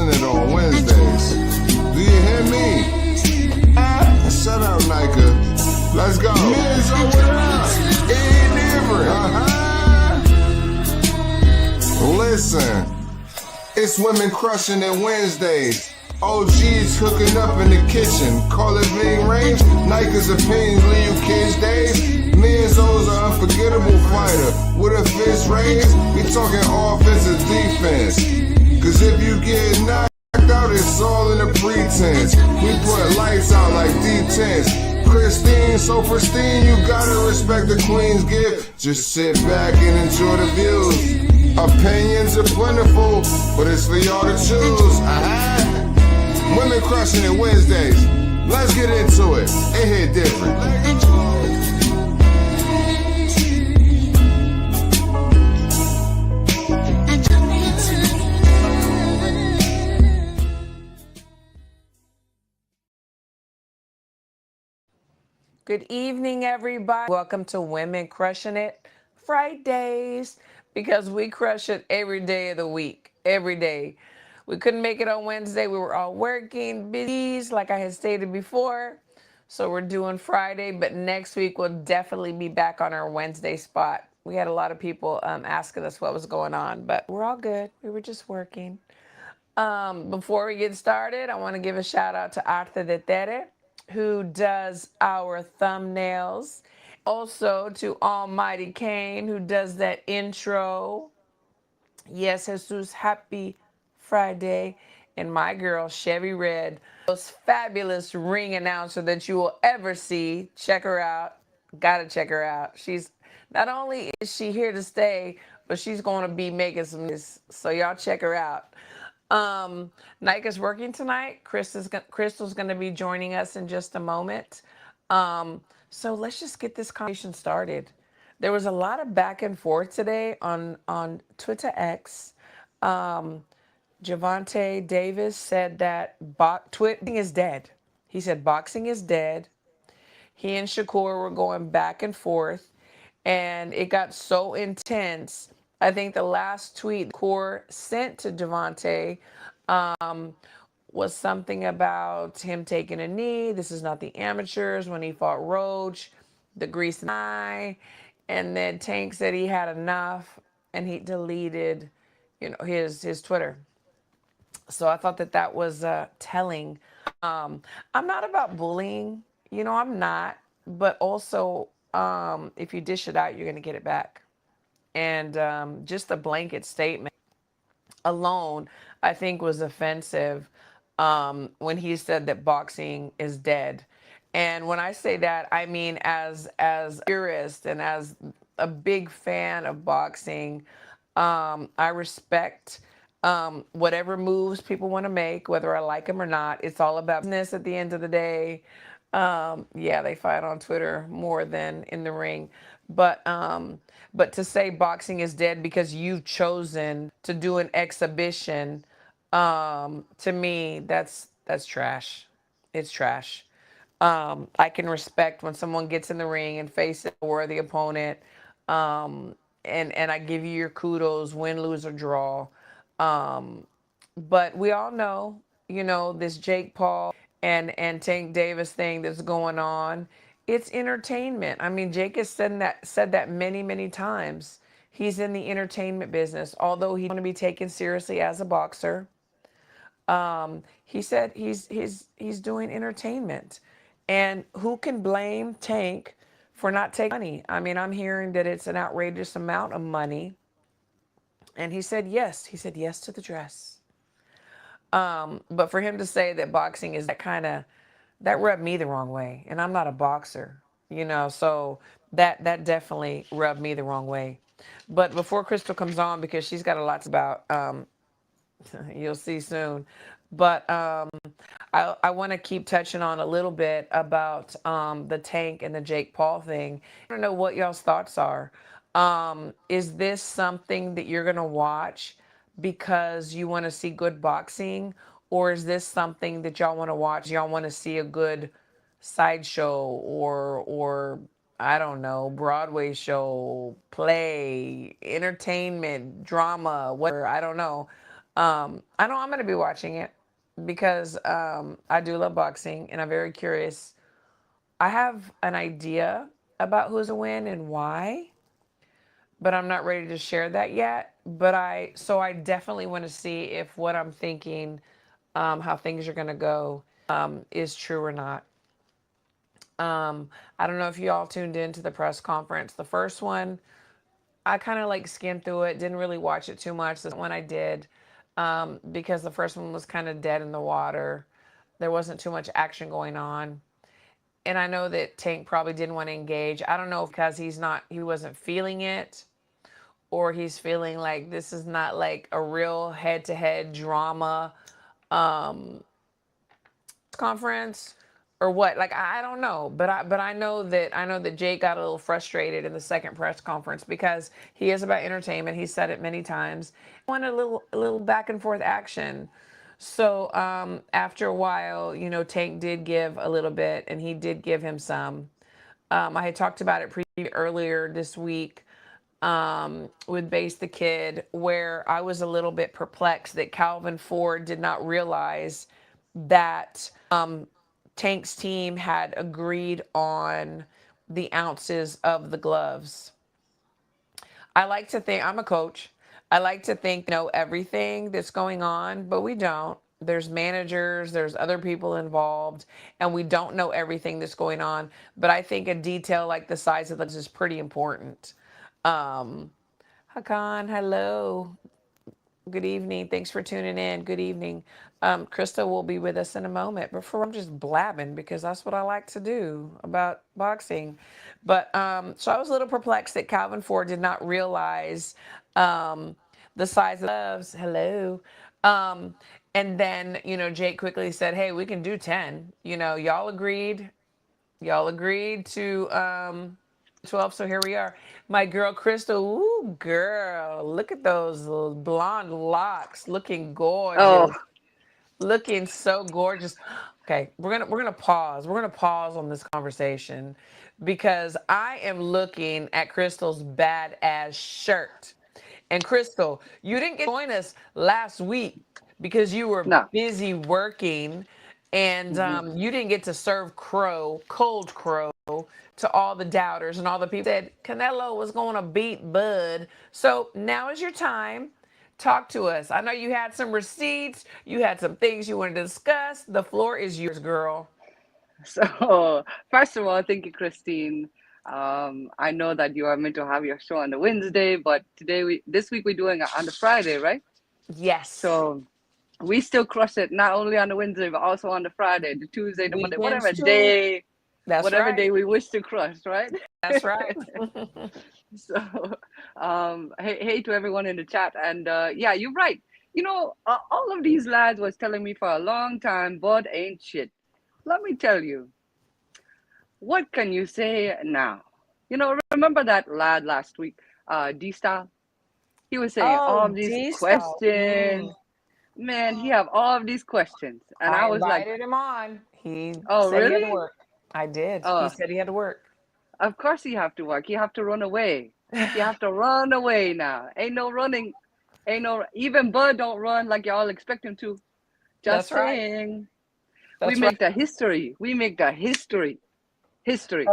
killing it on Wednesdays. Do you hear me? Shut up, Nika. Let's go. Miz, what up? Ain't different. Listen, it's women crushing it Wednesdays. OGs hooking up in the kitchen. Call it being range. Nike's opinions leave you kids days. Men's O's an unforgettable fighter. With a fist raised, we talking offensive defense. Cause if you get knocked out, it's all in the pretense. We put lights out like D10s. Christine, so pristine, you gotta respect the Queen's gift. Just sit back and enjoy the views. Opinions are plentiful, but it's for y'all to choose. Women crushing it Wednesdays. Let's get into it. It hit different. Good evening, everybody. Welcome to Women Crushing It Fridays, because we crush it every day of the week, every day. We couldn't make it on Wednesday. We were all working, busy, like I had stated before. So we're doing Friday, but next week we'll definitely be back on our Wednesday spot. We had a lot of people asking us what was going on, but we're all good. We were just working. Before we get started, I want to give a shout out to Arte de Tere, who does our thumbnails. Also to Almighty Kane, who does that intro. Yes, Jesus, happy Friday. And my girl, Chevy Red, most fabulous ring announcer that you will ever see. Check her out. Gotta check her out. She's not only is she here to stay, but she's going to be making some news. So y'all check her out. Nika's working tonight. Crystal's going to be joining us in just a moment. So let's just get this conversation started. There was a lot of back and forth today on Twitter X. Javante Davis said that boxing is dead. He said boxing is dead. He and Shakur were going back and forth, and it got so intense. I think the last tweet Shakur sent to Javante was something about him taking a knee. This is not the amateurs. When he fought Roach, the grease in the eye, and then Tank said he had enough, and he deleted, his Twitter. So I thought that was telling. I'm not about bullying, I'm not. But also, if you dish it out, you're going to get it back. And just a blanket statement alone, I think, was offensive when he said that boxing is dead. And when I say that, I mean as a purist and as a big fan of boxing. I respect whatever moves people want to make, whether I like them or not. It's all about business at the end of the day. Yeah, they fight on Twitter more than in the ring. But to say boxing is dead because you've chosen to do an exhibition, to me, that's trash. It's trash. I can respect when someone gets in the ring and faces a worthy opponent. And I give you your kudos, win, lose, or draw. But we all know, this Jake Paul and Tank Davis thing that's going on. It's entertainment. I mean, Jake has said that many, many times. He's in the entertainment business, although he's going to be taken seriously as a boxer. He said he's doing entertainment. And who can blame Tank for not taking money? I mean, I'm hearing that it's an outrageous amount of money. And he said yes. He said yes to the dress. But for him to say that boxing is that rubbed me the wrong way. And I'm not a boxer, so that definitely rubbed me the wrong way. But before Crystal comes on, because she's got a lot about, you'll see soon. But I want to keep touching on a little bit about the Tank and the Jake Paul thing. I don't know what y'all's thoughts are. Is this something that you're going to watch because you want to see good boxing? Or is this something that y'all want to watch? Y'all want to see a good sideshow or I don't know, Broadway show, play, entertainment, drama, whatever, I don't know. I know I'm going to be watching it because I do love boxing and I'm very curious. I have an idea about who's a win and why, but I'm not ready to share that yet. I definitely want to see if what I'm thinking, how things are going to go, is true or not. I don't know if you all tuned into the press conference. The first one, I kind of like skimmed through it, didn't really watch it too much. The second one I did, because the first one was kind of dead in the water. There wasn't too much action going on. And I know that Tank probably didn't want to engage. I don't know if because he wasn't feeling it, or he's feeling like this is not like a real head to head drama conference or what. Like I don't know, but I know that Jake got a little frustrated in the second press conference because he is about entertainment. He said it many times. He wanted a little back and forth action. So after a while, Tank did give a little bit, and he did give him some. I had talked about it earlier this week with Base the Kid, where I was a little bit perplexed that Calvin Ford did not realize that Tank's team had agreed on the ounces of the gloves. I like to think I'm a coach. I like to think know everything that's going on, but we don't. There's managers, there's other people involved, and we don't know everything that's going on. But I think a detail like the size of the is pretty important. Um, Hakan, hello. Good evening. Thanks for tuning in. Good evening. Krista will be with us in a moment. But for I'm just blabbing because that's what I like to do about boxing. But so I was a little perplexed that Calvin Ford did not realize um, the size of the gloves. Hello. Um, and then, Jake quickly said, hey, we can do 10. Y'all agreed to 12, so here we are. My girl Crystal, ooh girl, look at those little blonde locks, looking Oh, gorgeous, looking so gorgeous. Okay, we're gonna pause. We're gonna pause on this conversation because I am looking at Crystal's badass shirt. And Crystal, you didn't get to join us last week because you were no. busy working, and Hmm. you didn't get to serve cold crow, to all the doubters and all the people that said Canelo was going to beat Bud. So now is your time. Talk to us. I know you had some receipts, you had some things you wanted to discuss. The floor is yours, girl. So, first of all, thank you, Christine. I know that you are meant to have your show on the Wednesday, but this week we're doing it on the Friday, right? Yes. So we still crush it, not only on the Wednesday, but also on the Friday, the Tuesday, the Monday, Weekends too. That's whatever right. day we wish to crush, right? That's right. So, hey to everyone in the chat, and yeah, you're right. All of these lads was telling me for a long time, Bud ain't shit. Let me tell you, what can you say now? Remember that lad last week, D-Style? He was saying all Oh, of these D style. questions. Man, he have all of these questions, and I I was like, invited him on. He oh, said he had to really? work. I did. He Uh, said he had to work. of course you have to work. You have to run away. You have to run away now. Ain't no running. Ain't no, even Bud don't run like y'all expect him to. Just That's right. saying. We That's right. make the history. We make the history. History.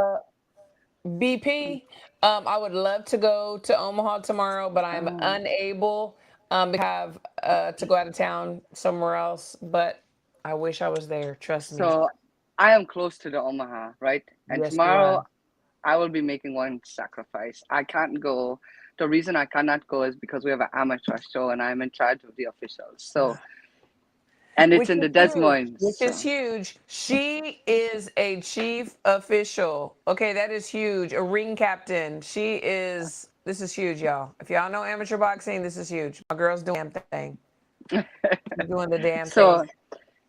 BP, I would love to go to Omaha tomorrow, but I'm Oh. unable because I have to go out of town somewhere else. But I wish I was there. Trust me. So I am close to the Omaha, right? And Yes, you are. tomorrow I will be making one sacrifice. I can't go. The reason I cannot go is because we have an amateur show and I'm in charge of the officials. So, and it's Which in is the Des huge. Moines. Which is So, huge. She is a chief official. Okay, that is huge. A ring captain. She is. This is huge, y'all. If y'all know amateur boxing, this is huge. My girl's doing the damn thing. She's doing the damn thing. so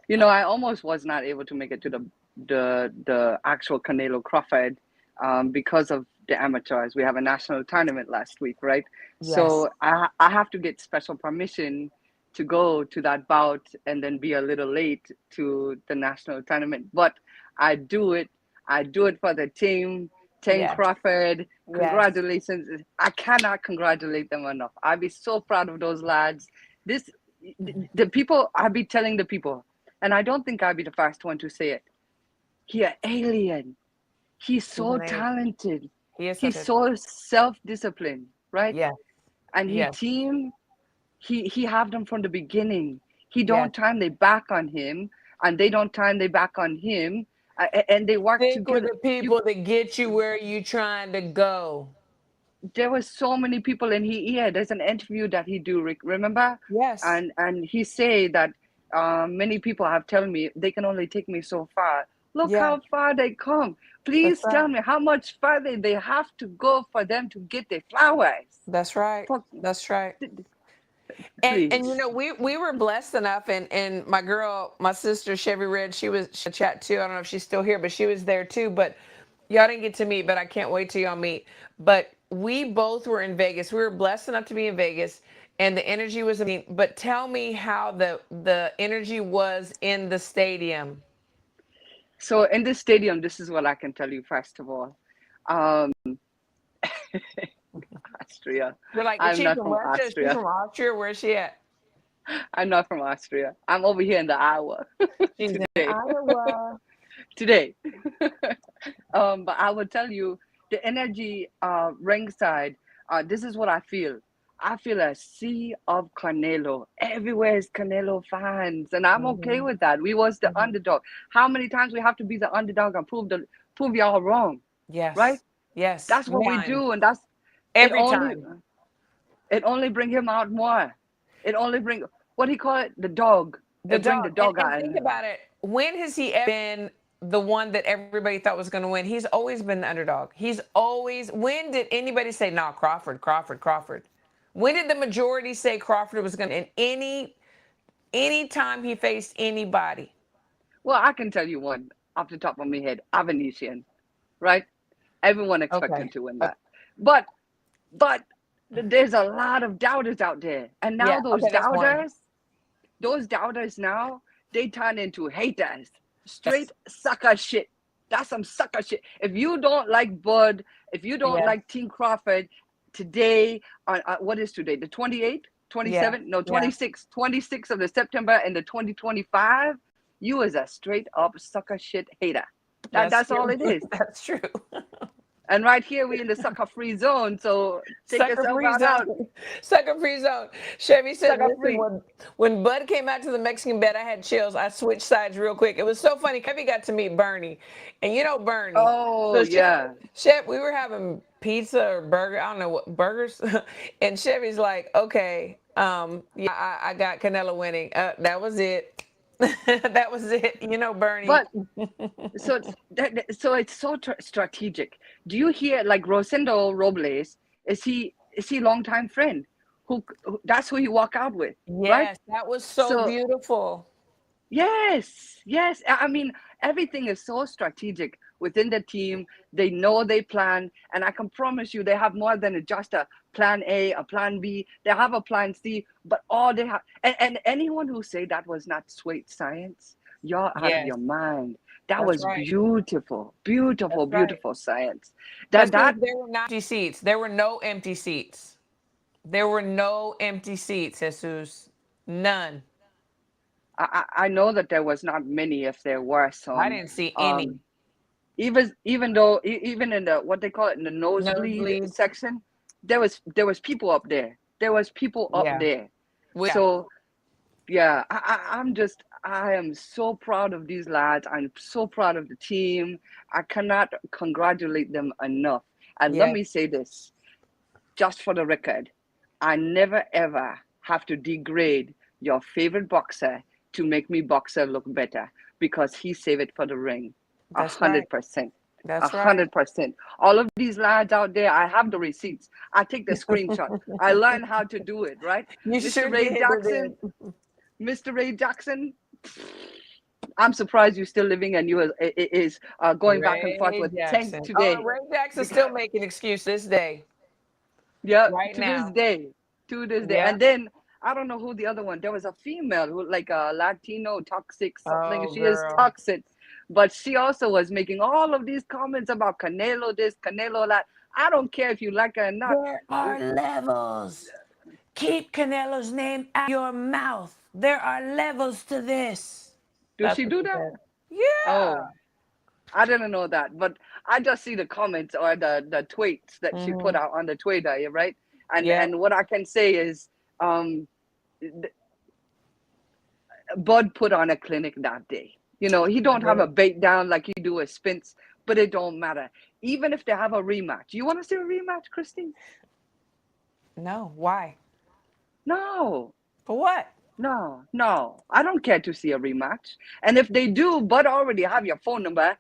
I almost was not able to make it to the actual Canelo Crawford because of the amateurs. We have a national tournament last week, right? Yes. So I have to get special permission to go to that bout and then be a little late to the national tournament. But I do it. I do it for the team. Ten Yes. Crawford, Yes. congratulations. I cannot congratulate them enough. I'd be so proud of those lads. This the people, I be telling the people, and I don't think I'll be the first one to say it. He an alien. He's He's so an alien. talented. He is so He's good. so self-disciplined, right? Yes, And he yes, team, he have them from the beginning. He yes. don't turn their back on him, and they don't turn their back on him, and they work Stick with together. the You people that get you where you trying to go. There was so many people, and there's an interview that he do, remember, Yes, and he say that many people have told me they can only take me so far. Look yeah, how far they come. that's Please right. tell me how much further they have to go for them to get their flowers. That's right. Fuck, That's right. And you please. know, we were blessed enough, and my girl, my sister Chevy Red, she chat too. I don't know if she's still here, but she was there too. But y'all didn't get to meet, but I can't wait till y'all meet. But we both were in Vegas. We were blessed enough to be in Vegas, and the energy was amazing. But tell me how the energy was in the stadium. So in this stadium, this is what I can tell you. First of all, um, Austria. You're like, is I'm she not from from Russia? Is she Austria. from Austria? Where's she at? I'm not from Austria. I'm over here in the Iowa She's in today. Iowa. Today. But I will tell you the energy ringside. This is what I feel. I feel a sea of Canelo. Everywhere is Canelo fans, and I'm okay Hmm. with that. We was the Hmm. underdog. How many times we have to be the underdog and prove y'all wrong, right? Yes, yes, That's what we mine do, and that's it. every time. It only bring him out more. It only bring, what do you call it? The dog. The It bring the dog. And, dog and out. think And about it. When has he ever been the one that everybody thought was going to win? He's always been the underdog. He's always. When did anybody say, "No, Crawford, Crawford, Crawford"? When did the majority say Crawford was going to? In any time he faced anybody. well, I can tell you one off the top of my head. Avanesian, right? Everyone expected Okay. to win Okay. that. But but there's a lot of doubters out there. And now Yeah. Okay. That's one. those doubters now, they turn into haters. Straight Yes. sucker shit. That's some sucker shit. If you don't like Bud, if you don't Yes. like Team Crawford, today, what is today? The 28th? Yeah. 27th? No, Yeah. 26th of the September in the 2025, you is a straight up sucker shit hater. That's That's all true. it is. That's true. And right here, we in the sucker free zone. So take Sucker yourself free out out. zone. Sucker free zone. Chevy said, Sucker listen, free. when Bud came out to the Mexican bed, I had chills. I switched sides real quick. It was so funny. Chevy got to meet Bernie. And you know Bernie. Oh, So yeah. We were having pizza or burger. I don't know what burgers. And Chevy's like, okay, yeah, I got Canelo winning. That was it. That was it. You know, Bernie. But so so it's so strategic. Do you hear like Rosendo Robles? Is he longtime friend? That's who he walk out with, right? Yes, that was so So beautiful. yes, yes. I mean, everything is so strategic within the team. They know they plan, and I can promise you, they have more than just a plan A, a plan B. They have a plan C, but all they have, and anyone who say that was not sweet science, you're out of Yes, your mind. That that's was right. beautiful, beautiful, That's right. beautiful science. But That see, that there were not empty seats. There were no empty seats. There were no empty seats, Jesus. None. I know that there was not many, if there were I some. didn't see any Um, even though even in the what they call it in the nosebleed nosebleeds. section, there was people up there. There was people up Yeah. there. Yeah. So yeah, I am so proud of these lads. I'm so proud of the team. I cannot congratulate them enough. And let Yes. me say this, just for the record, I never ever have to degrade your favorite boxer to make me boxer look better because he saved it for the ring. A That's right. hundred percent. A That's right. hundred percent. All of these lads out there, I have the receipts. I take the screenshot. I learned how to do it, right? You Mr. sure Ray did, Jackson, Mr. Ray Jackson, I'm surprised you're still living and you is going back and forth Ray with Tank Jackson. Oh, today. Ray Jackson's Because still making excuses this day, yeah, right to this now. day, to this day. Yeah. And then I don't know who the other one. There was a female who like a Latino toxic something. Oh, She is girl. toxic, but she also was making all of these comments about Canelo this, Canelo that. I don't care if you like her or not. There are levels. keep Canelo's name out of your mouth. There are levels to this. Does That's she what do she that? said. Yeah. Oh, I didn't know that, but I just see the comments or the tweets that she put Hmm. out on the Twitter, yeah, right? Yep. And what I can say is, um, Bud put on a clinic that day. You know, he I don't have a did. bait down like he do with Spence, but it don't matter. Even if they have a rematch, you want to see a rematch, Christine? No. Why? No, For what? no. I don't care to see a rematch. And if they do, Bud already have your phone number,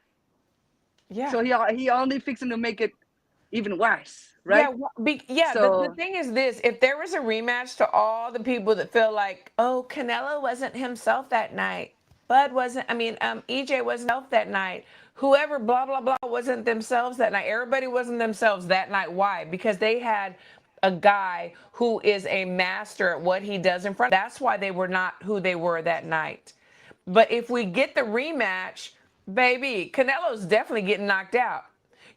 Yeah. so he only fixing to make it even worse, Yeah, right? yeah. The So thing is this: if there was a rematch, to all the people that feel like, oh, Canelo wasn't himself that night, Bud wasn't. I mean, EJ wasn't himself that night. Whoever, blah blah blah, wasn't themselves that night. Everybody wasn't themselves that night. Why? Because they had a guy who is a master at what he does in front. That's why they were not who they were that night. But if we get the rematch, baby, Canelo's definitely getting knocked out.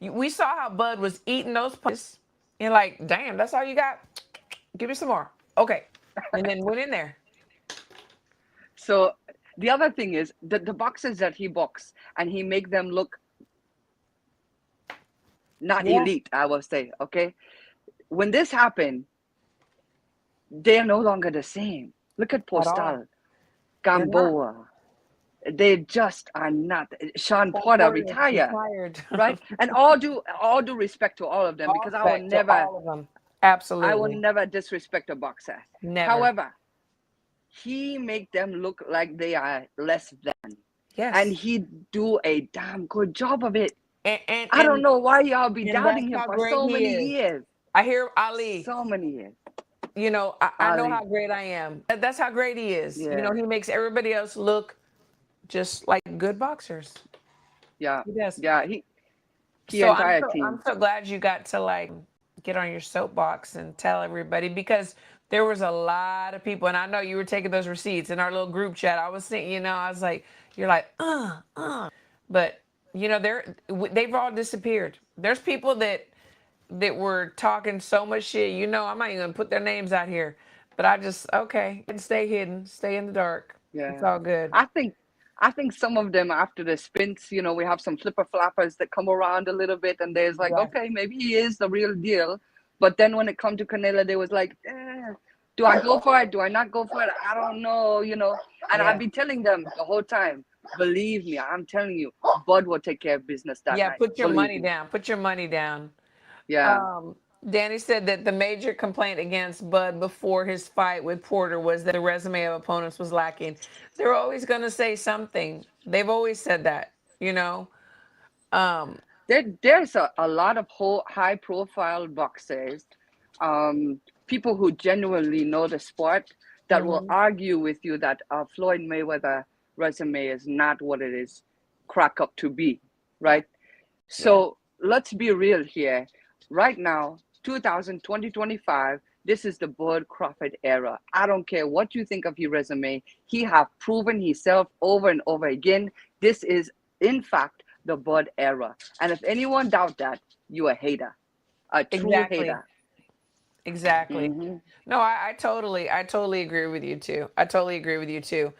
We saw how Bud was eating those punches and like, damn, that's all you got? Give me some more. Okay. And then went in there. so the other thing is the boxers that he box and he make them look not Yeah. elite, I will say, okay? When this happened, they're no longer the same. Look at At all. Postal, They're not. Gamboa. They just are not. Sean Paul Porter Porter retire, retired. right? And all due respect to all of them, All because respect to all of them. I will Absolutely. never disrespect a boxer. Never. However, he make them look like they are less than, and Yes. he do a damn good job of it. And and I don't and, know why y'all be and that's doubting him how for great so he many is. years. I hear Ali. So many years. I know how Ali. great I am. That's how great he is. Yeah. He makes everybody else look just like good boxers. Yeah. He does. Yeah. He So entire I'm team. so glad you got to like get on your soapbox and tell everybody, because there was a lot of people, and I know you were taking those receipts in our little group chat. I was thinking, I was like, you're like, but they've all disappeared. There's people that were talking so much shit. I'm not even gonna put their names out here, but I just, okay, and stay hidden, stay in the dark. It's Yeah. all good. I think I think some of them after the spins, we have some flipper flappers that come around a little bit and there's like, Yeah, okay, maybe he is the real deal. But then when it come to Canelo, they was like, do I go for it? Do I not go for it? I don't know. And I've yeah, been telling them the whole time, believe me, I'm telling you, Bud will take care of business that yeah. night. Put your Believe money me. down. Put your money down. Yeah. Um, Danny said that the major complaint against Bud before his fight with Porter was that the resume of opponents was lacking. They're always going to say something. They've always said that, you know. Um, There's a lot of high profile boxers, people who genuinely know the sport that will mhm. argue with you that Floyd Mayweather resume is not what it is crack up to be, Yeah, right? yeah, So let's be real here. Right now, 2025, this is the Bud Crawford era. I don't care what you think of his resume. He have proven himself over and over again. This is, in fact, the Bud era. And if anyone doubt that, you a hater, a true exactly, hater. exactly. Hmm. No, I totally agree with you too. I totally agree with you too.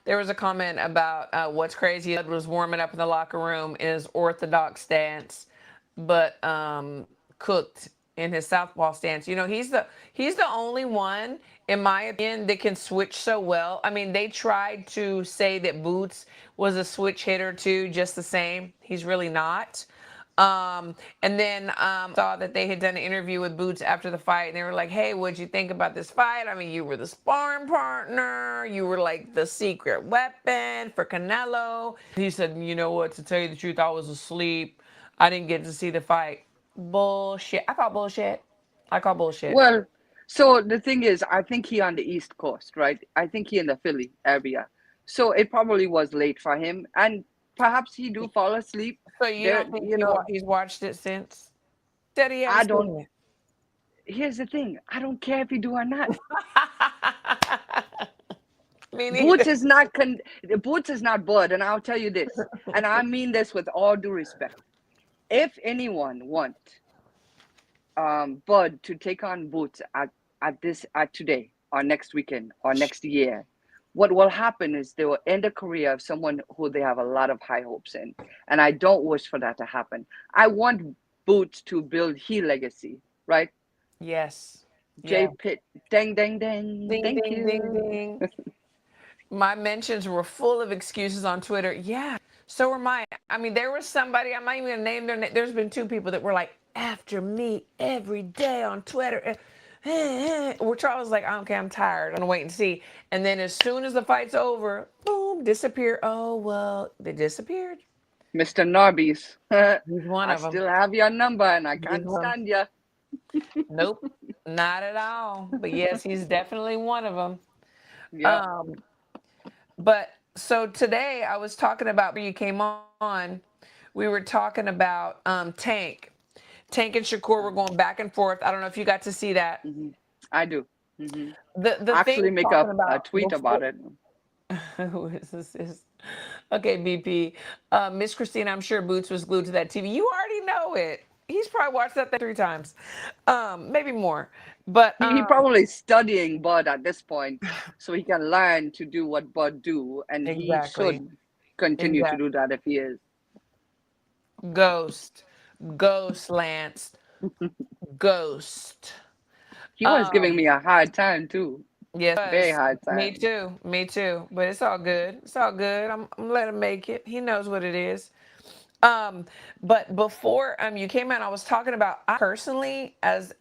There was a comment about what's crazy. Bud was warming up in the locker room in his orthodox stance, but cooked in his southpaw stance. He's the only one, in my opinion, that can switch so well. I mean, they tried to say that Boots was a switch hitter too, just the same. He's really not. And then saw that they had done an interview with Boots after the fight, and they were like, "Hey, what'd you think about this fight? I mean, you were the sparring partner. You were like the secret weapon for Canelo." He said, "You know what? To tell you the truth, I was asleep. I didn't get to see the fight." Bullshit. I call bullshit. I call bullshit. Well, so the thing is, I think he on the East Coast, right? I think he in the Philly area. So it probably was late for him. And perhaps he do fall asleep. So you There, don't think he's watched it since? Said he I hadn't don't. seen Here's the thing. I don't care if you do or not. it. Me Boots neither. is not Boots is not Bud, and I'll tell you this, and I mean this with all due respect. If anyone want Bud to take on Boots at today or next weekend or next year, what will happen is they will end a career of someone who they have a lot of high hopes in. And I don't wish for that to happen. I want Boots to build his legacy, right? Yes. J Yeah. Pitt, dang, dang, dang, Ding, thank ding, ding, you. ding. My mentions were full of excuses on Twitter. Yeah, so were mine. I mean, there was somebody, I'm not even gonna name their name. There's been two people that were like after me every day on Twitter. Which I was like, okay, I'm tired. I'm gonna wait and see. And then as soon as the fight's over, boom, disappear. Oh well, they disappeared. Mr. Narbies, He's one I of them. still have your number and I He's can't one. stand you. Nope, not at all. But yes, he's definitely one of them. Yep. Um, But so today I was talking about when you came on, we were talking about Tank. Tank and Shakur were going back and forth. I don't know if you got to see that. Hmm. I do. Hmm. The I thing actually make talking a about tweet about before. it. Who is this? Okay, BP. Miss Christina, I'm sure Boots was glued to that TV. You already know it. He's probably watched that thing 3 times, maybe more. But He probably studying Bud at this point so he can learn to do what Bud do, and he exactly, should continue to exactly. do that if he is. Ghost, Ghost, Lance, Ghost. He was giving Um, me a hard time too. Very Yes, hard me time. too. Me too. But it's all good. It's all good. I'm let him make it. He knows what it is. Um, but before you came out, I was talking about I personally, as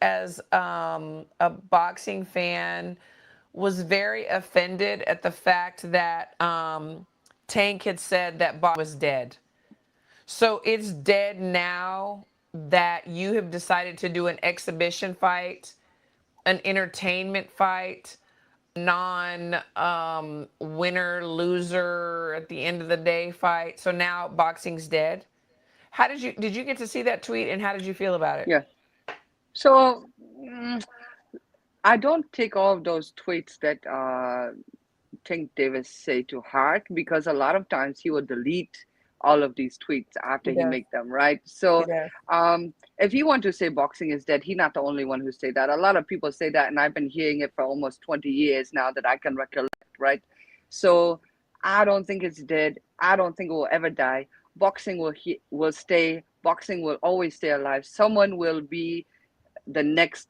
a boxing fan, was very offended at the fact that Tank had said that Bob was dead. So it's dead now that you have decided to do an exhibition fight, an entertainment fight, non winner loser at the end of the day fight. So now boxing's dead. How did you get to see that tweet and how did you feel about it? Yeah. So I don't take all of those tweets that Tank Davis say to heart because a lot of times he will delete all of these tweets after He he does. make them, right? He So does. if he want to say boxing is dead, he's not the only one who say that. A lot of people say that, and I've been hearing it for almost 20 years now that I can recollect, right? So I don't think it's dead. I don't think it will ever die. Boxing will stay. Boxing will always stay alive. Someone will be the next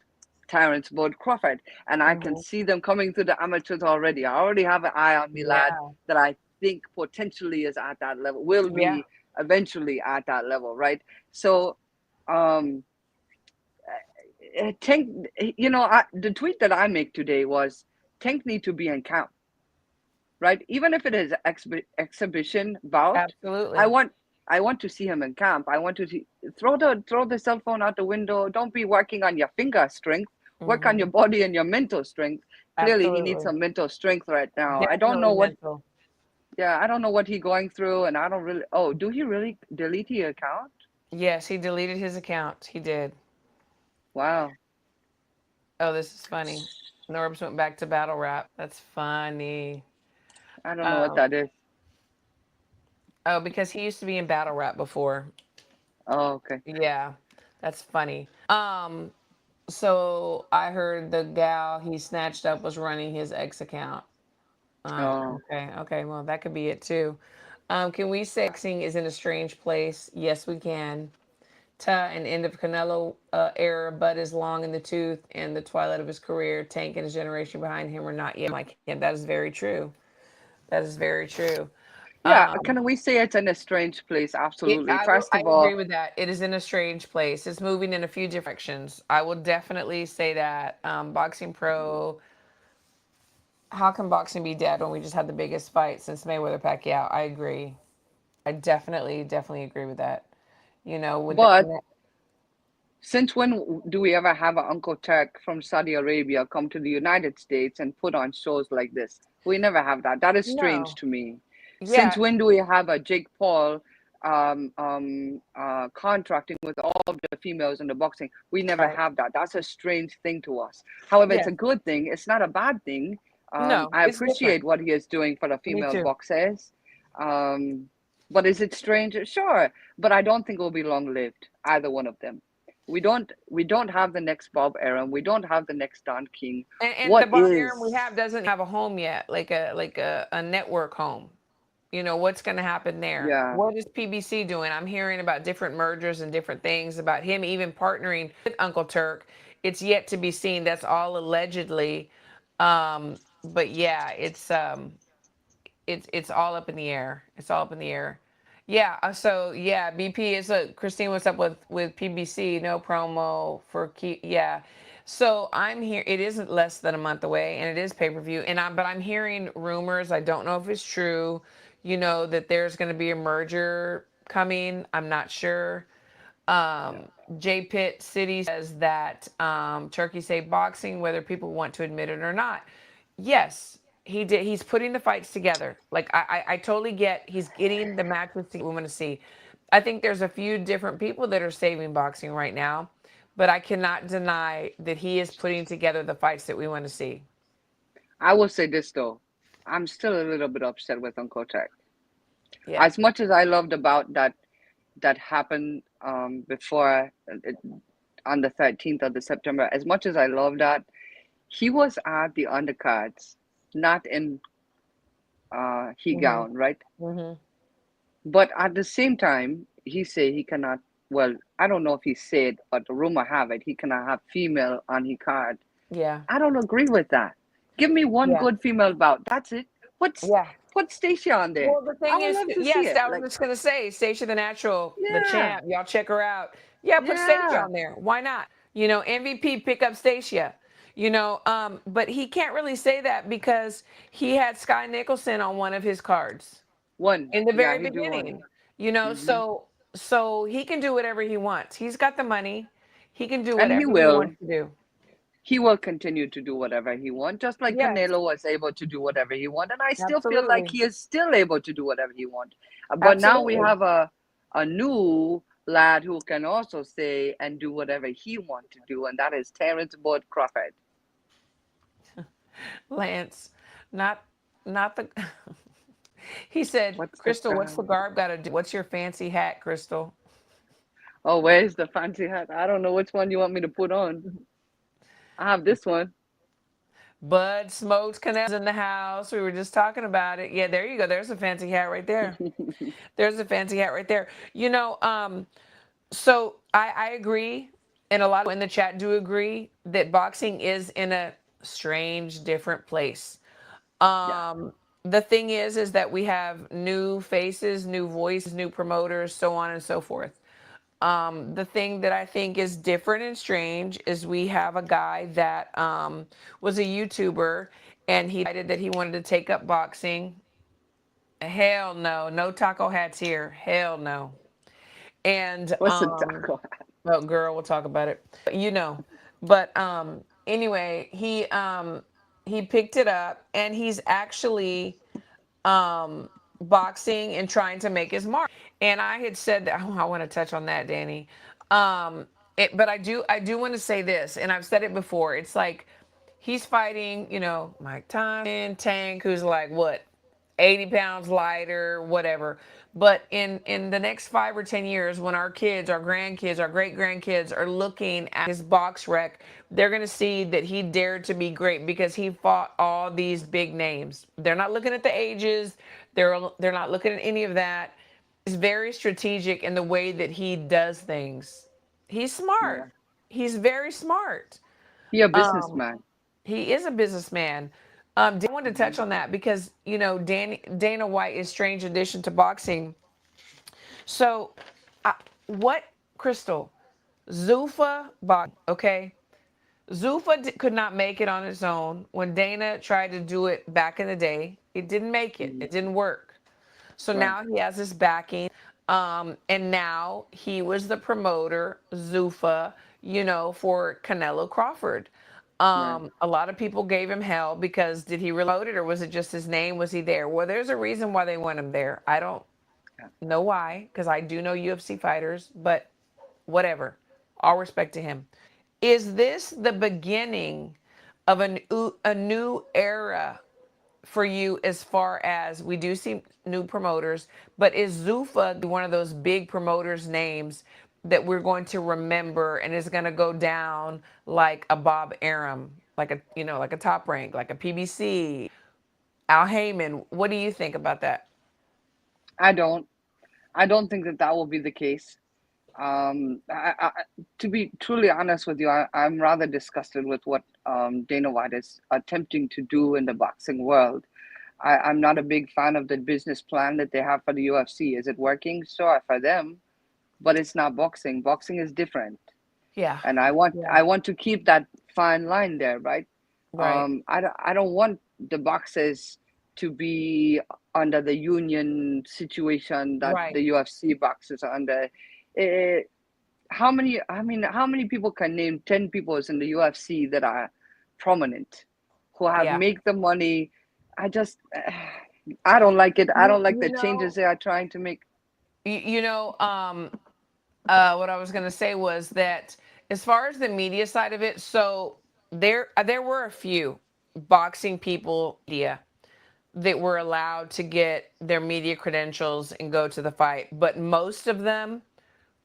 Terrence Bud Crawford. And I can Hmm. see them coming through the amateurs already. I already have an eye on me, lad, Yeah. that I think potentially is at that level, will Yeah. be eventually at that level, right? So, um, Tank, the tweet that I make today was Tank need to be in camp, right? Even if it is exhibition bout, I Absolutely. want I want to see him in camp. I want to see, throw the cell phone out the window. Don't be working on your finger strength. Work on your Hmm. body and your mental strength. Clearly, he needs Absolutely. some mental strength right now. I don't Definitely know what. mental. Yeah, I don't know what he going through, and I don't really. Oh, do he really delete your account? Yes, he deleted his account. He did. Wow. Oh, this is funny. Norbs went back to battle rap. That's funny. I don't know what Um, that is. oh, because he used to be in battle rap before. Oh, okay. Yeah, that's funny. So I heard the gal he snatched up was running his ex account. Oh, Okay, okay. Well, that could be it too. Can we say boxing is in a strange place? Yes, we can. Ta and end of Canelo era. Bud is long in the tooth and the twilight of his career. Tank and his generation behind him are not yet like him. That is very true. That is very true. yeah. Um, Can we say it's in a strange place? Absolutely. First I of agree all, with that. It is in a strange place. It's moving in a few directions. I will definitely say that. Boxing Pro. How can boxing be dead when we just had the biggest fight since Mayweather Pacquiao? I agree. I definitely agree with that. You know, with the but since when do we ever have an Uncle Turk from Saudi Arabia come to the United States and put on shows like this? We never have that. That is strange no, to me. Since yeah, when do we have a Jake Paul contracting with all of the females in the boxing? We never right, have that. That's a strange thing to us. However, it's yeah, a good thing. It's not a bad thing. no, I it's different. appreciate what he is doing for the Me female too. boxers. Um, but is it strange? Sure. But I don't think it will be long lived, either one of them. we don't have the next Bob Arum. We don't have the next Don King. And the What Bob Arum we is? have doesn't have a home yet, like a network home. What's going to happen there? Yeah, What is PBC doing? I'm hearing about different mergers and different things about him even partnering with Uncle Turk. It's yet to be seen. That's all allegedly. But yeah, it's all up in the air. It's all up in the air. Yeah. So yeah, BP is a Christine. What's up with PBC? No promo for key. Yeah. So I'm here. It isn't less than a month away, and it is pay per view. But I'm hearing rumors. I don't know if it's true. That there's going to be a merger coming. I'm not sure. yeah. Um, J Pitt City says that Turkey Say Boxing, whether people want to admit it or not. Yes, he did. He's putting the fights together. Like I totally get. He's getting the matches we want to see. I think there's a few different people that are saving boxing right now, but I cannot deny that he is putting together the fights that we want to see. I will say this though, I'm still a little bit upset with Uncle Tech. Yeah. As much as I loved about that happened before on the 13th of the September. As much as I love that, he was at the undercards, not in he Mhm. gown, right? Mhm. But at the same time, he said he cannot. Well, I don't know if he said, but the rumor have it he cannot have female on his card. Yeah. I don't agree with that. Give me one Yeah. good female bout. That's it. Put Yeah. put Stacia on there. Well, the I thing would is, love to see yes, it. I was Like, just gonna say, Stacia the Natural, the yeah, champ. Y'all check her out. Yeah, put Stacia yeah. on there. Why not? MVP pick up Stacia. But he can't really say that because he had Sky Nicholson on one of his cards One. in the Yeah, very he do one. beginning. You know, Hmm. so he can do whatever he wants. He's got the money. He can do And whatever he wants to do. he will continue to do whatever he wants, just like Yes, Canelo was able to do whatever he want. And I still feel like absolutely, he is still able to do whatever he want. But now we absolutely. have a new lad who can also say and do whatever he want to do, and that is Terrence Bud Crawford. Lance, not not the. He said, What's the "Crystal, what's the guy? garb got to do? What's your fancy hat, Crystal?" Oh, where's the fancy hat? I don't know which one you want me to put on. I have this one. Bud Smokes Canals in the house. We were just talking about it. Yeah, there you go. There's a fancy hat right there. There's a fancy hat right there. So I agree, and a lot of people in the chat do agree that boxing is in a strange, different place. Yeah. The thing is that we have new faces, new voices, new promoters, so on and so forth. The thing that I think is different and strange is we have a guy that was a YouTuber and he decided that he wanted to take up boxing. Hell no, no taco hats here. Hell no. And What's the taco hat? well, girl, we'll talk about it. But anyway, he picked it up and he's actually boxing and trying to make his mark. And I had said that I want to touch on that, Danny. But I do want to say this, and I've said it before. It's like he's fighting, Mike Tyson, Tank, who's like what, 80 pounds lighter, whatever. But in the next 5 or 10 years, when our kids, our grandkids, our great grandkids are looking at his box rec, they're gonna see that he dared to be great because he fought all these big names. They're not looking at the ages. They're not looking at any of that. He's very strategic in the way that he does things. He's Yeah. smart. He's very smart. He a Um, businessman. he is a businessman. I wanted to Hmm. touch on that because Dana White is strange addition to boxing. So, what Crystal Zuffa boxing? Okay, could not make it on its own. When Dana tried to do it back in the day, it didn't make it. Hmm. It didn't work. So Right. now he has his backing. And now he was the promoter, Zuffa, for Canelo Crawford. Right. A lot of people gave him hell because did he really promote it or was it just his name? Was he there? Well, there's a reason why they want him there. I don't Yeah. know why, because I do know UFC fighters, but whatever. All respect to him. Is this the beginning of a new era for you as far as we do see new promoters, but is Zuffa one of those big promoters names that we're going to remember and is going to go down like a Bob Arum, like a like a Top Rank, like a PBC, Al Heyman. What do you think about that? I don't. I don't think that that will be the case. To be truly honest with you, I'm rather disgusted with what Dana White is attempting to do in the boxing world. I'm not a big fan of the business plan that they have for the UFC. Is it working? Sure, for them, but it's not boxing. Boxing is different, Yeah. and I want to keep that fine line there, right? Right. I don't want the boxers to be under the union situation that Right. the UFC boxers are under. Eh, how many? I mean, how many people can name 10 people in the UFC that are prominent, who have Yeah. make the money? I just, I don't like it. I don't like You the changes know, they are trying to make. you know, what I was going to say was that as far as the media side of it, so there were a few boxing people media that were allowed to get their media credentials and go to the fight, but most of them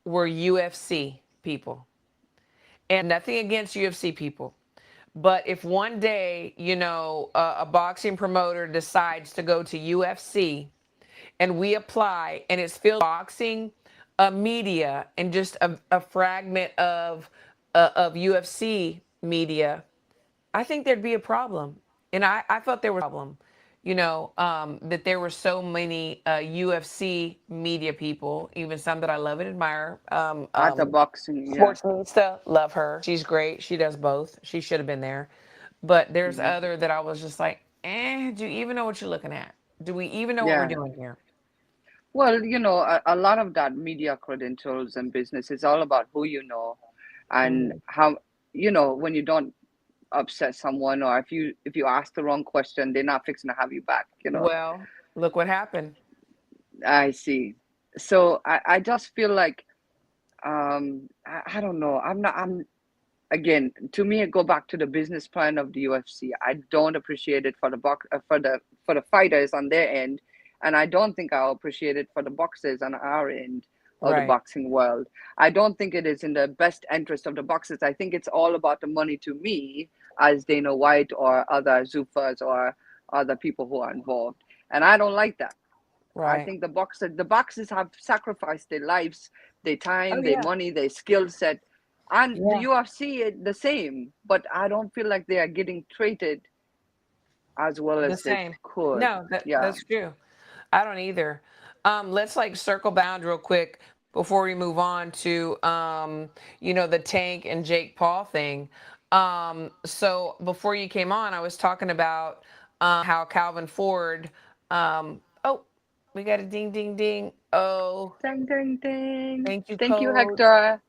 were UFC people. And nothing against UFC people. But if one day, a boxing promoter decides to go to UFC and we apply and it's filled with boxing media and just a fragment of UFC media, I think there'd be a problem. And I felt there was a problem, that there were so many UFC media people, even some that I love and admire. At the boxing, yeah. Sportsnista, love her. She's great. She does both. She should have been there. But there's Hmm. other that I was just like, do you even know what you're looking at? Do we even know what we're Yeah. doing here? Well, a lot of that media credentials and business is all about who you know and Hmm. how, when you don't upset someone, or if you ask the wrong question, they're not fixing to have you back. Well, look what happened. I see. So I just feel like I don't know. I'm again, to me, it go back to the business plan of the UFC. I don't appreciate it for the for the fighters on their end, and I don't think I'll appreciate it for the boxers on our end of the Right. boxing world. I don't think it is in the best interest of the boxers. I think it's all about the money to me, as Dana White or other Zufas or other people who are involved, and I don't like that. I Right. think the boxers have sacrificed their lives, their Oh time, their yeah. money, their skill set, and the Yeah. UFC is the same. But I don't feel like they are getting treated as well The as they same. could. No, Yeah. that's true. I don't either. Let's like circle back real quick before we move on to the Tank and Jake Paul thing. So before you came on, I was talking about how Calvin Ford. Oh, we got a ding, ding, ding. Oh, Ding ding ding. thank you, Thank you, Code. Hector.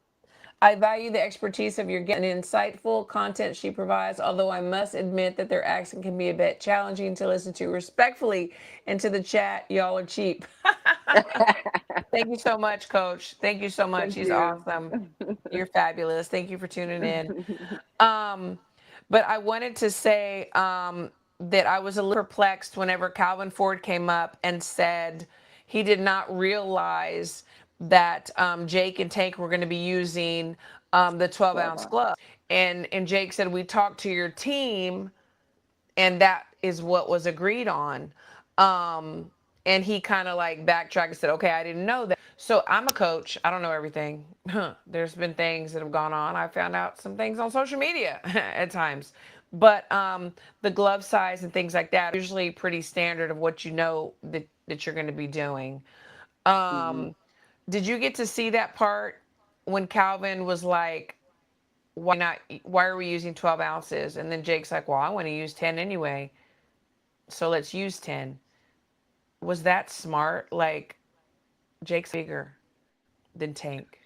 I value the expertise of your guest and insightful content she provides, although I must admit that their accent can be a bit challenging to listen to. Respectfully, and to the chat, y'all are cheap. Thank you so much, Coach. Thank you so much. Thank He's you. awesome. You're fabulous. Thank you for tuning in. Um, but I wanted to say that I was a little perplexed whenever Calvin Ford came up and said he did not realize that Jake and Tank were going to be using the 12-ounce 12. glove. And Jake said, we talked to your team and that is what was agreed on. Um, and he kind of like backtracked and said, "Okay, I didn't know that." So I'm a coach. I don't know everything. There's been things that have gone on. I found out some things on social media at times, but the glove size and things like that are usually pretty standard of what you know that you're going to be doing. Hmm. Um, did you get to see that part when Calvin was like, why not? Why are we using 12 ounces? And then Jake's like, well, I want to use 10 anyway. So let's use 10. Was that smart? Like, Jake's bigger than Tank.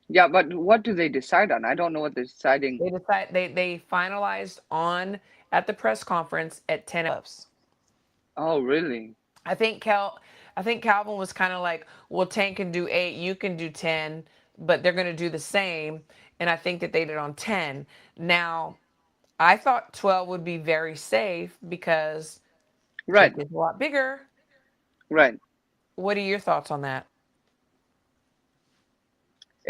Yeah, but what do they decide on? I don't know what they're deciding. They finalized on at the press conference at 10 ups. Oh, really? I think Calvin was kind of like, well, Tank can do 8, you can do 10, but they're going to do the same. And I think that they did on 10. Now, I thought 12 would be very safe because Right, Jake is a lot bigger. right. What are your thoughts on that?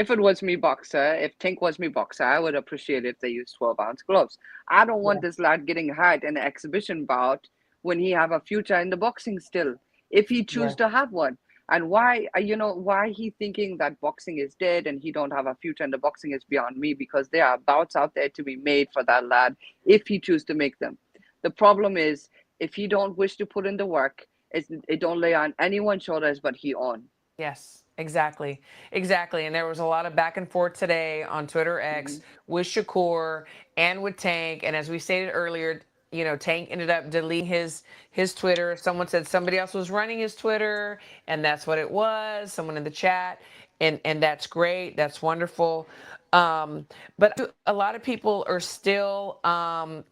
if it was me boxer, if Tink was me boxer, I would appreciate if they used 12-ounce gloves. I don't want Yeah. this lad getting hurt in an exhibition bout when he have a future in the boxing still, if he choose Yeah. to have one. And why, why he thinking that boxing is dead and he don't have a future in the boxing is beyond me, because there are bouts out there to be made for that lad if he choose to make them. The problem is, if he don't wish to put in the work, it don't lay on anyone's shoulders but he on. Yes, exactly. Exactly. And there was a lot of back and forth today on Twitter X Hmm. with Shakur and with Tank. And as we stated earlier, Tank ended up deleting his Twitter. Someone said somebody else was running his Twitter, and that's what it was. Someone in the chat, and that's great. That's wonderful. But a lot of people are still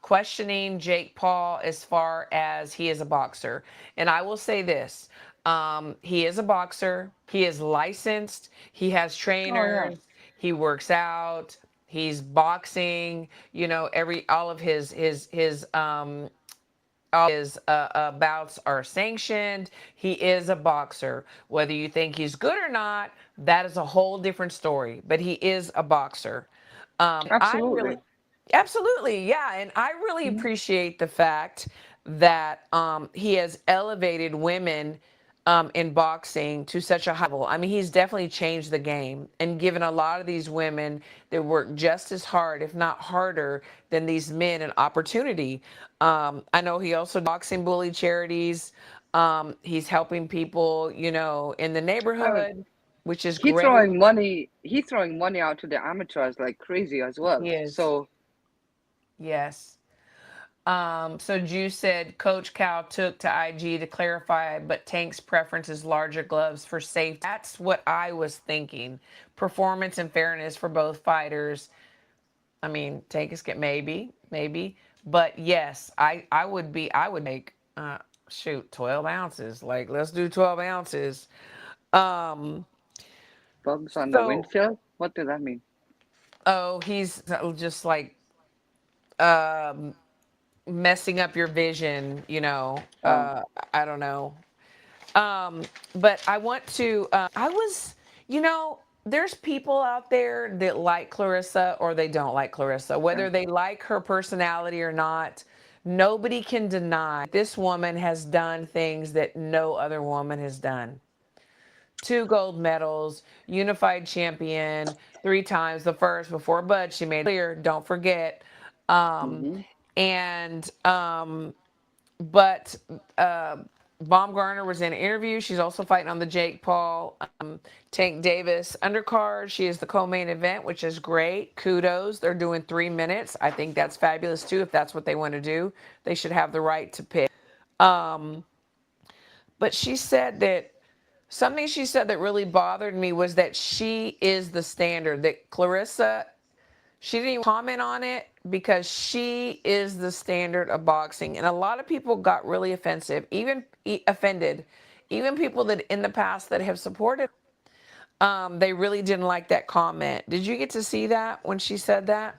questioning Jake Paul as far as he is a boxer. And I will say this: he is a boxer. He is licensed. He has Oh yeah, trainers. He works out. He's boxing. Every all of his bouts are sanctioned. He is a boxer. Whether you think he's good or not, that is a whole different story. But he is a boxer. I really, absolutely. absolutely, yeah, and I really Mhm. appreciate the fact that he has elevated women in boxing to such a high level. I mean, he's definitely changed the game and given a lot of these women that work just as hard, if not harder, than these men an opportunity. I know he also boxing bully charities. He's helping people, in the I mean, neighborhood, which is he great. throwing money. He throwing money out to the amateurs like crazy as well. He is, So yes. So Juice said Coach Cal took to IG to clarify, but Tank's preference is larger gloves for safety. That's what I was thinking. Performance and fairness for both fighters. I mean, Tank is get maybe, but yes, I would make shoot 12 ounces. Like let's do 12 ounces. Um, bugs on the so windfield. What does that mean? he's just like um messing up your vision. Oh, I don't know. Um, but I want to. I was, there's people out there that like Clarissa or they don't like Clarissa, yeah. whether they like her personality or not. Nobody can deny this woman has done things that no other woman has done. Two gold medals, unified champion, three times. The first before Bud, she made it clear. Don't forget. Um, Hmm. and but Baumgardner was in an interview. She's also fighting on the Jake Paul Tank Davis undercard. She is the co-main event, which is great. Kudos. They're doing 3 minutes. I think that's fabulous too. If that's what they want to do, they should have the right to pick. Um, but she said that something she said that really bothered me was that she is the standard. That Clarissa, she didn't even comment on it because she is the standard of boxing. And a lot of people got really offensive, even offended, even people that in the past that have supported. They really didn't like that comment. Did you get to see that when she said that?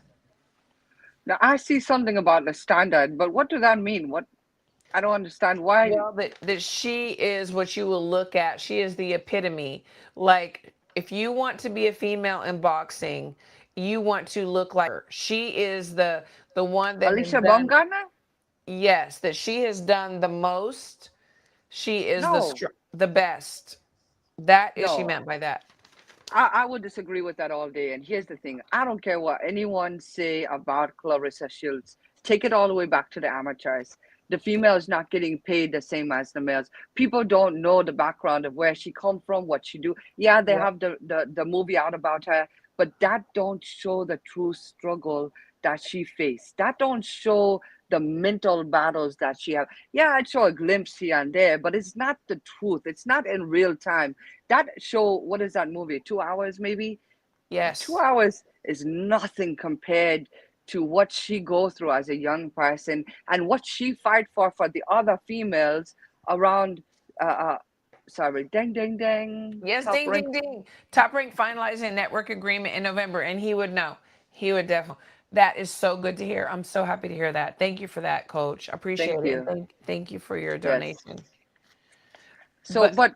Now I see something about the standard, but what does that mean? What, I don't understand. Why? Well, that she is what you will look at. She is the epitome. Like, if you want to be a female in boxing, you want to look like her. She is the one that has Alicia done. Baumgardner? Yes, that she has done the most. She is No, the best. That is she no. meant by that. I would disagree with that all day. And here's the thing: I don't care what anyone say about Clarissa Shields. Take it all the way back to the amateurs. The female is not getting paid the same as the males. People don't know the background of where she come from, what she do. Yeah, they Yep. have the movie out about her, but that don't show the true struggle that she faced. That don't show the mental battles that she have. Yeah, I'd show a glimpse here and there, but it's not the truth. It's not in real time. That show, what is that movie, 2 hours maybe? 2 Yes. hours is nothing compared to what she goes through as a young person and what she fight for the other females around. uh, uh Sorry, ding ding ding, Yes, top ding, rank. ding, ding. Top Rank finalizing network agreement in November, and he would know. He would definitely. That is so good to hear. I'm so happy to hear that. Thank you for that, Coach. Thank Appreciate it, and you. thank you for your Yes. donation. So But but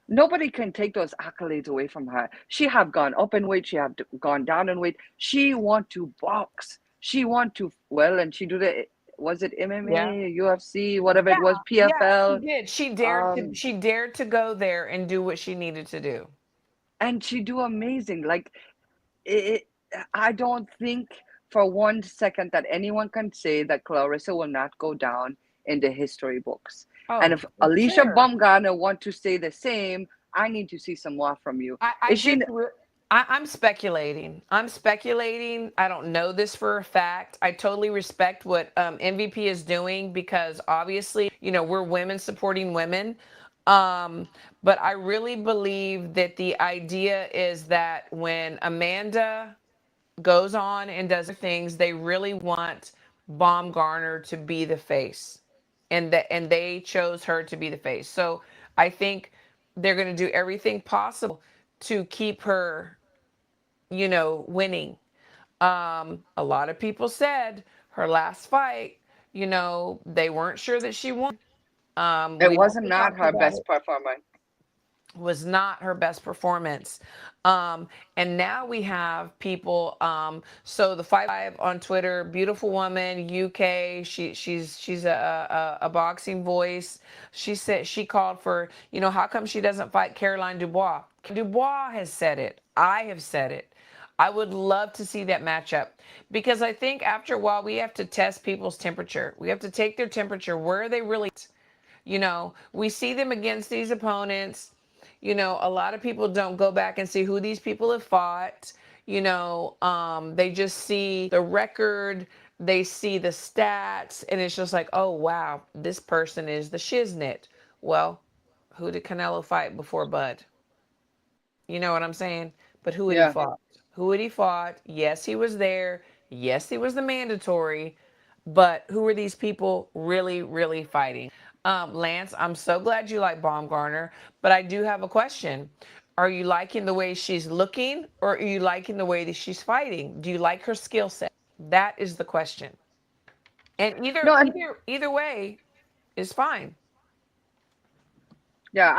Nobody can take those accolades away from her. She have gone up in weight. She have gone down in weight. She want to box. She want to, well, and she do the, was it Yeah. MMA, UFC, whatever Yeah. it was, Yeah, she PFL. did. Um, She dared to go there and do what she needed to do. and she do amazing. Like it, I don't think for one second that anyone can say that Clarissa will not go down in the history books. And Oh, if for Alicia sure. Baumgardner want to say the same, I need to see some more from you. I Is she? just, I'm speculating. I'm speculating. I don't know this for a fact. I totally respect what MVP is doing because obviously, we're women supporting women. Um, but I really believe that the idea is that when Amanda goes on and does things, they really want Baumgartner to be the face, and they chose her to be the face. So I think they're going to do everything possible to keep her, winning. A lot of people said her last fight, they weren't sure that she won. It We wasn't also not talked her about best it. performance. Was not her best performance. And now we have people. So the five on Twitter, beautiful woman, UK. She's a boxing voice. She said she called for, how come she doesn't fight Caroline Dubois? Dubois has said it. I have said it. I would love to see that matchup because I think after a while we have to test people's temperature. We have to take their temperature. Where are they really? We see them against these opponents. A lot of people don't go back and see who these people have fought. They just see the record, they see the stats, and it's just like, oh, wow, this person is the shiznit. Well, who did Canelo fight before Bud? You know what I'm saying? But who had he Yeah. fought? Who had he fought? Yes, he was there. Yes, he was the mandatory. But who are these people really, really fighting? Lance, I'm so glad you like Baumgartner, but I do have a question. Are you liking the way she's looking, or are you liking the way that she's fighting? Do you like her skill set? That is the question. And No, and either way is fine. yeah,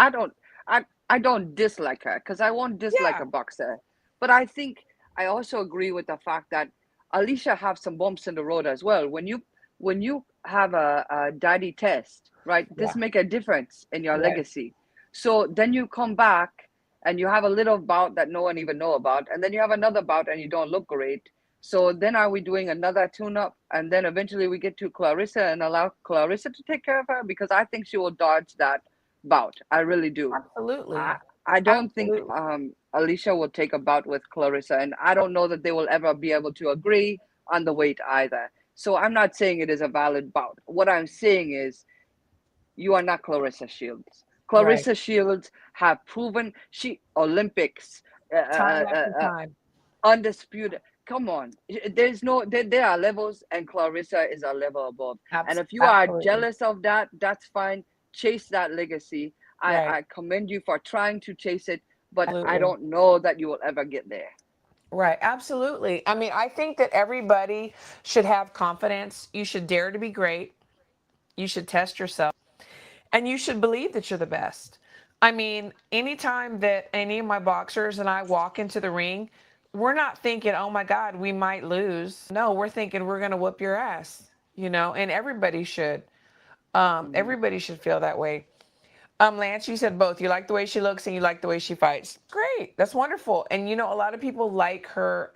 I don't dislike her because I won't dislike Yeah. a boxer. But I think I also agree with the fact that Alicia have some bumps in the road as well. When you have a daddy test, right? This Yeah. make a difference in your Right. legacy. So then you come back and you have a little bout that no one even know about, and then you have another bout and you don't look great. So then are we doing another tune up? And then eventually we get to Clarissa and allow Clarissa to take care of her because I think she will dodge that bout. I really do. I Absolutely. I don't think Absolutely. Alicia will take a bout with Clarissa, and I don't know that they will ever be able to agree on the weight either. So I'm not saying it is a valid bout. What I'm saying is you are not Clarissa Shields. Right. Clarissa Shields have proven she Olympics, Time after time. undisputed. Come on, there's no there are levels, and Clarissa is a level above. And if you are Absolutely. jealous of that, that's fine. Chase that legacy. Right. I commend you for trying to chase it, but I Absolutely. don't know that you will ever get there. Right. Absolutely. I mean, I think that everybody should have confidence. You should dare to be great. You should test yourself. And you should believe that you're the best. I mean, anytime that any of my boxers and I walk into the ring, we're not thinking, oh my God, we might lose. No, we're thinking we're going to whoop your ass, and everybody should. Mhm. Everybody should feel that way. Lance, you said both. You like the way she looks and you like the way she fights. Great. That's wonderful. And a lot of people like her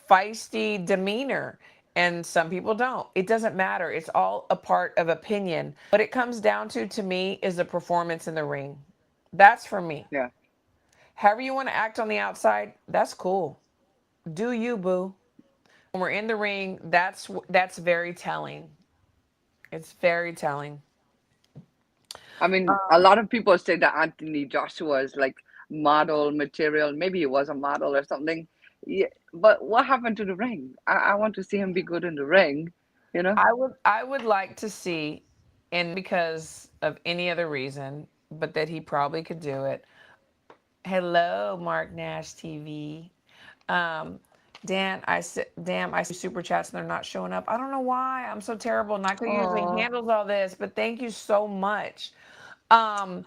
feisty demeanor, and some people don't. It doesn't matter. It's all a part of opinion. What it comes down to me is the performance in the ring. That's for me. Yeah. However you want to act on the outside, that's cool. Do you, boo? When we're in the ring, that's very telling. It's very telling. I mean, a lot of people say that Anthony Joshua is like model material. Maybe he was a model or something. Yeah, but what happened to the ring? I want to see him be good in the ring, you know? I would like to see, and because of any other reason, but that he probably could do it. Hello, Mark Nash TV. Um, Dan, I said, damn, I see super chats and they're not showing up. I don't know why. I'm so terrible. Nico usually Oh, handles all this, but thank you so much. Um,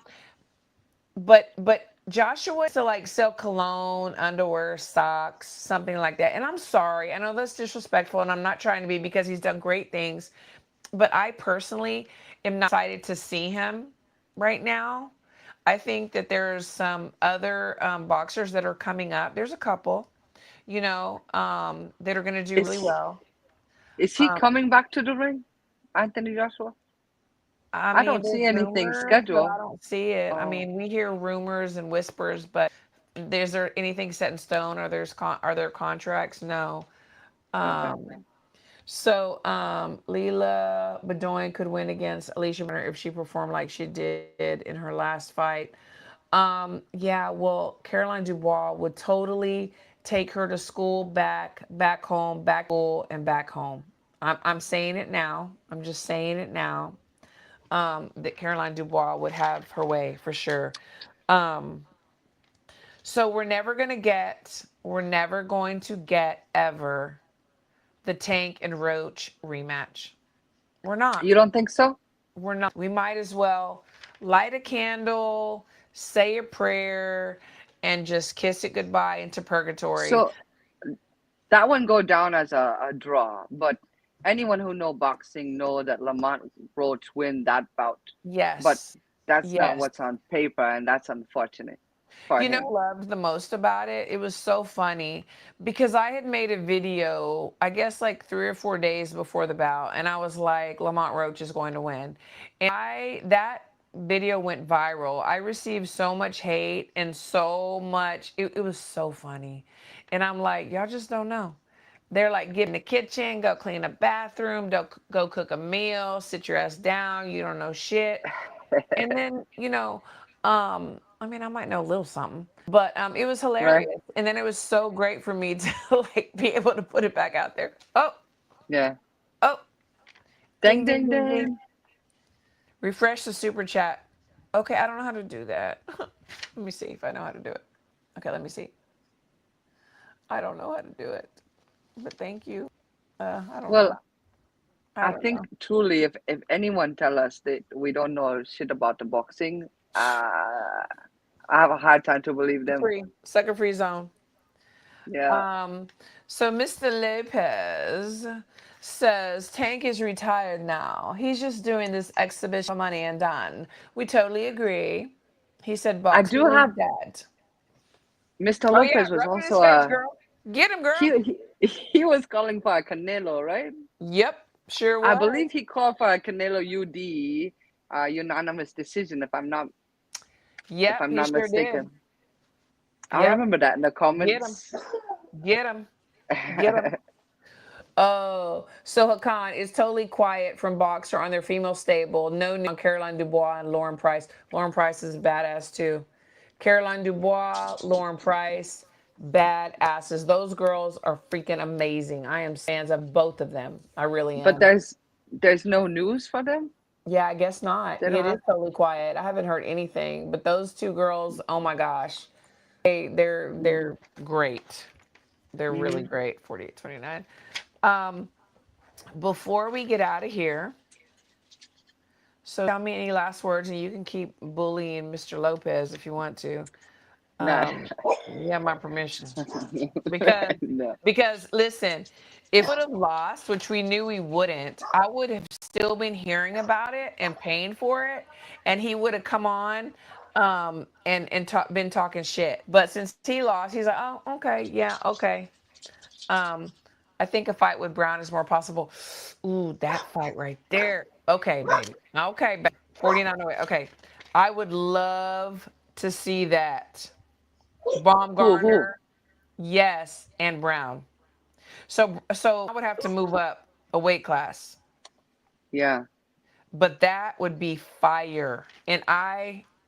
but Joshua used to like sell cologne, underwear, socks, something like that. And I'm sorry, I know that's disrespectful, and I'm not trying to be because he's done great things. But I personally am not excited to see him right now. I think that there's some other boxers that are coming up. There's a couple, that are going to do really Is well. is he Um, coming back to the ring, Anthony Joshua? I I mean, don't there's see anything rumors, but scheduled. I don't see it. I Oh, mean, we hear rumors and whispers, but is there anything set in stone? Or are there contracts? No. okay. Leila Bedoin could win against Alicia Winner if she performed like she did in her last fight. Yeah, well, Caroline Dubois would totally take her to school, back home, back school, and back home. I'm saying it now. I'm just saying it now. That Caroline Dubois would have her way for sure. Um, so we're never going to get ever the Tank and Roach rematch. We're not. You don't think so? We're not. We might as well light a candle, say a prayer, and just kiss it goodbye into purgatory. So that one go down as a draw, but anyone who know boxing know that Lamont Roach win that bout. But Yes. that's not Yes. what's on paper, and that's unfortunate for him. Loved the most about it? It was so funny because I had made a video, I guess like 3 or 4 days before the bout, and I was like, Lamont Roach is going to win. And that video went viral. I received so much hate and so much, it was so funny. And I'm like, y'all just don't know. They're like, get in the kitchen, go clean a bathroom, go cook a meal, sit your ass down, you don't know shit. And then, I mean, I might know a little something, but it was Right? hilarious. And then it was so great for me to like be able to put it back out there. Oh, Yeah. oh, ding, Ding, ding, ding, ding, ding. ding. Refresh the super chat. Okay, I don't know how to do that. Let me see if I know how to do it. Okay, let me see. I don't know how to do it, but thank you. I don't know. Well, I I don't think know. truly, if anyone tell us that we don't know shit about the boxing, I have a hard time to believe them. Sucker free zone. Yeah. Um, so Mr. Lopez says Tank is retired now. He's just doing this exhibition for money and done. We totally agree. He said I do boxing is have dead. Mr. Oh yeah, Lopez was rub it in his also face, a girl. Get him, girl. he was calling for a Canelo, right? Yep, sure I was. believe he called for a Canelo UD, unanimous decision, if Yep, I'm he not sure did. mistaken. I Yep, remember that in the get him, comments. get him, get him. Oh, so Hakan is totally quiet from Boxer on their female stable. No news on Caroline Dubois and Lauren Price. Lauren Price is badass too. Caroline Dubois, Lauren Price, badasses. Those girls are freaking amazing. I am fans of both of them. I really But am. there's no news for them. Yeah, I guess not. They don't It is have. totally quiet. I haven't heard anything. But those two girls, oh my gosh, they're great. They're really Mm-hmm. great. 48-29. Um, before we get out of here, so tell me any last words, and you can keep bullying Mr. Lopez if you want to. Nah. You have my permission. Because No. listen, if we would have lost, which we knew we wouldn't, I would have still been hearing about it and paying for it, and he would have come on been talking shit. But since he lost, he's like, oh, okay, yeah, okay. Um, I think a fight with Brown is more possible. Ooh, that fight right there. Okay, baby. Okay, 49 away. Okay. I would love to see that. Who? Baumgardner, yes, and Brown. So I would have to move up a weight class. Yeah. But that would be fire. And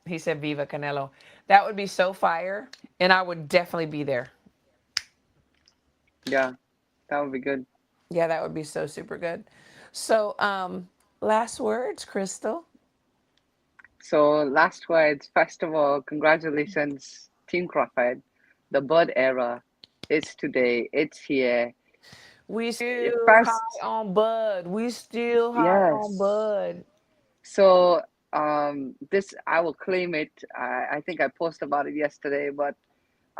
he said Viva Canelo. That would be so fire. And I would definitely be there. Yeah. That would be good. Yeah, that would be so super good. So, last words, Crystal. So last words. First of all, congratulations, Team Crawford. The Bud era is today. It's here. We still high First, on Bud. We still high on yes. Bud. So This I will claim it. I think I posted about it yesterday, but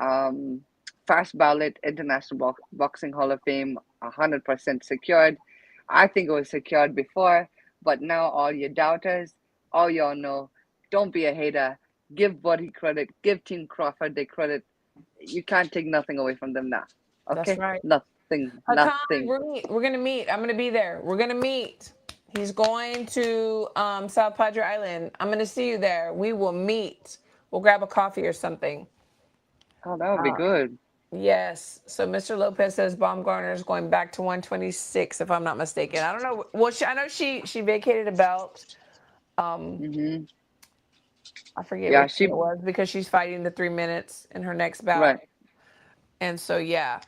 um, Fast Ballot International Boxing Hall of Fame 100% secured. I think it was secured before, but now all your doubters, all y'all know, don't be a hater. Give Buddy credit. Give Team Crawford their credit. You can't take nothing away from them now. That's Okay, right. nothing, Hakan, nothing. we're gonna meet. I'm gonna be there. We're gonna meet. He's going to South Padre Island. I'm gonna see you there. We will meet. We'll grab a coffee or something. Oh, that would be Uh, good. yes. So Mr. Lopez says Baumgardner is going back to 126, if I'm not mistaken. I don't know. Well, I know she vacated a belt. Um, Hmm. I forget Yeah, which one she it was because she's fighting the 3 minutes in her next bout. right. And so, yeah.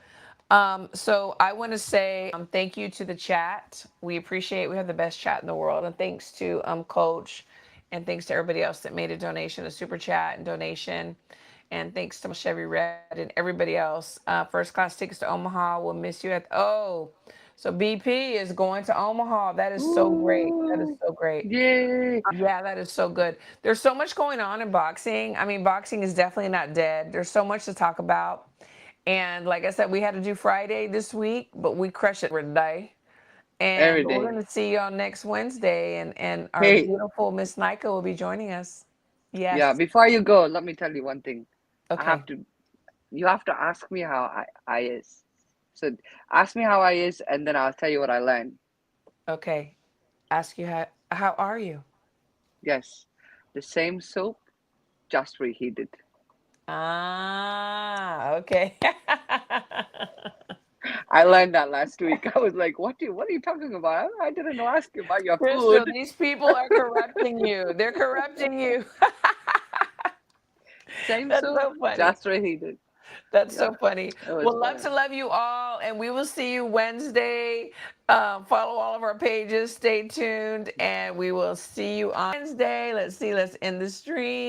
So I want to say thank you to the chat. We appreciate. We have the best chat in the world, and thanks to Coach, and thanks to everybody else that made a donation, a super chat and donation, and thanks to Chevy Red and everybody else. First class tickets to Omaha. We'll miss you at. Oh, so BP is going to Omaha. That is so great. That is Ooh, so great. yay! Yeah, that is so good. There's so much going on in boxing. I mean, boxing is definitely not dead. There's so much to talk about. And like I said, we had to do Friday this week, but we crushed it today. And Every we're day. going to see you on next Wednesday. And our Hey, beautiful Miss Nika will be joining us. yeah, Yes. before you go, let me tell you one thing. I have Okay. to, you have to ask me how I is. So ask me how I is, and then I'll tell you what I learned. Okay. Ask you how are you? Yes, the same soap, just reheated. Ah, okay. I learned that last week. I was like, what are you talking about? I didn't ask you about your Crystal, food. these people are corrupting you. They're corrupting you. Same That's soap, so funny. just reheated. That's Yeah, so funny. it was Well, love funny. to love you all, and we will see you Wednesday. Follow all of our pages. Stay tuned, and we will see you on Wednesday. Let's see. Let's end the stream.